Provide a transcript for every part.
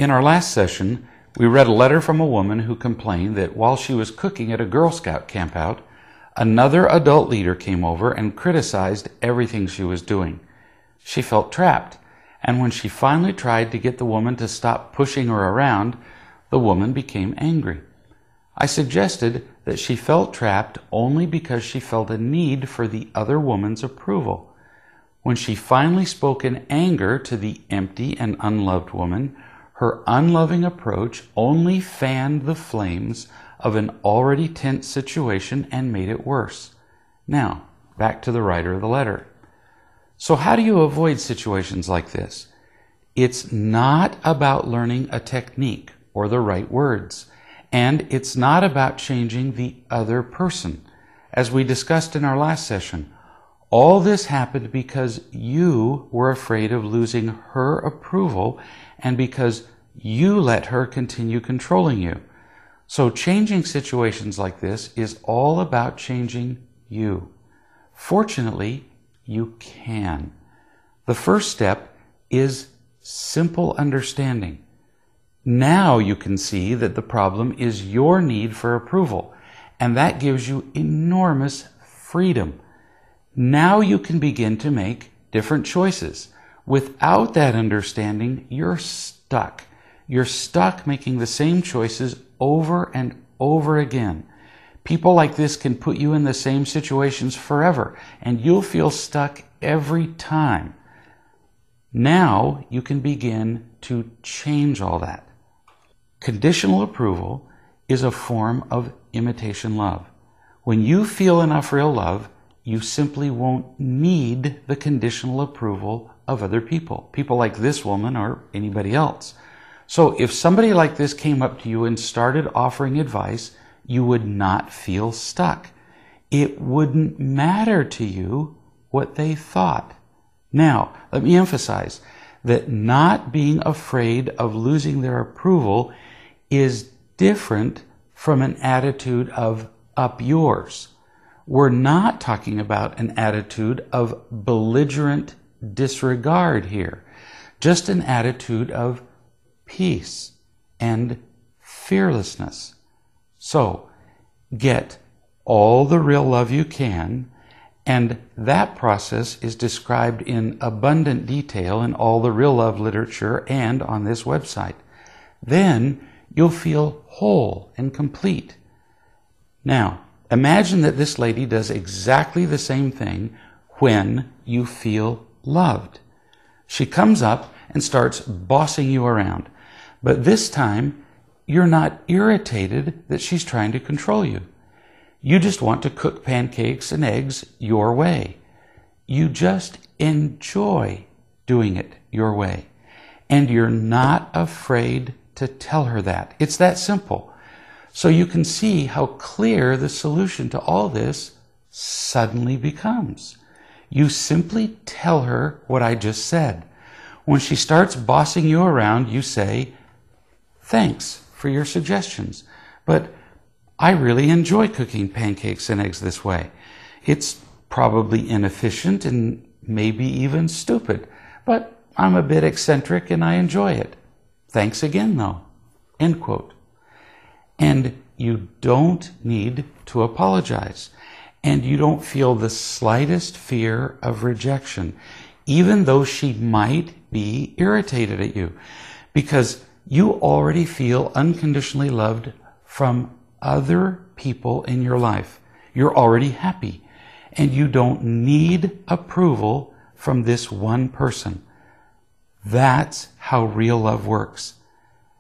In our last session, we read a letter from a woman who complained that while she was cooking at a Girl Scout campout, another adult leader came over and criticized everything she was doing. She felt trapped, and when she finally tried to get the woman to stop pushing her around, the woman became angry. I suggested that she felt trapped only because she felt a need for the other woman's approval. When she finally spoke in anger to the empty and unloved woman, her unloving approach only fanned the flames of an already tense situation and made it worse. Now, back to the writer of the letter. So how do you avoid situations like this? It's not about learning a technique or the right words, and it's not about changing the other person. As we discussed in our last session, all this happened because you were afraid of losing her approval and because you let her continue controlling you. So changing situations like this is all about changing you. Fortunately, you can. The first step is simple understanding. Now you can see that the problem is your need for approval, and that gives you enormous freedom. Now you can begin to make different choices. Without that understanding, you're stuck. You're stuck making the same choices over and over again. People like this can put you in the same situations forever, and you'll feel stuck every time. Now you can begin to change all that. Conditional approval is a form of imitation love. When you feel enough real love, you simply won't need the conditional approval of other people like this woman or anybody else. So if somebody like this came up to you and started offering advice, you would not feel stuck. It wouldn't matter to you what they thought. Now, let me emphasize that not being afraid of losing their approval is different from an attitude of up yours. We're not talking about an attitude of belligerent disregard here, just an attitude of peace and fearlessness. So, get all the real love you can, and that process is described in abundant detail in all the real love literature and on this website. Then you'll feel whole and complete. Now, imagine that this lady does exactly the same thing when you feel loved. She comes up and starts bossing you around, but this time you're not irritated that she's trying to control you. You just want to cook pancakes and eggs your way. You just enjoy doing it your way. And you're not afraid to tell her that. It's that simple. So you can see how clear the solution to all this suddenly becomes. You simply tell her what I just said. When she starts bossing you around, you say, "Thanks for your suggestions, but I really enjoy cooking pancakes and eggs this way. It's probably inefficient and maybe even stupid, but I'm a bit eccentric and I enjoy it. Thanks again, though." End quote. And you don't need to apologize. And you don't feel the slightest fear of rejection, even though she might be irritated at you, because you already feel unconditionally loved from other people in your life. You're already happy, and you don't need approval from this one person. That's how real love works.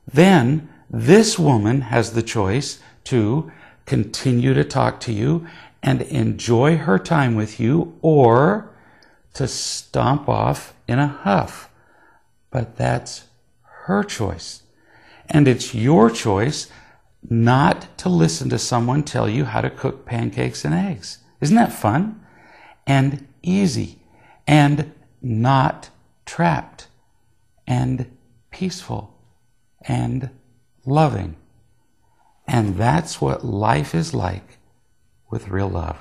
Then this woman has the choice to continue to talk to you and enjoy her time with you, or to stomp off in a huff. But that's her choice. And it's your choice not to listen to someone tell you how to cook pancakes and eggs. Isn't that fun? And easy. And not trapped. And peaceful. And loving. And that's what life is like with real love.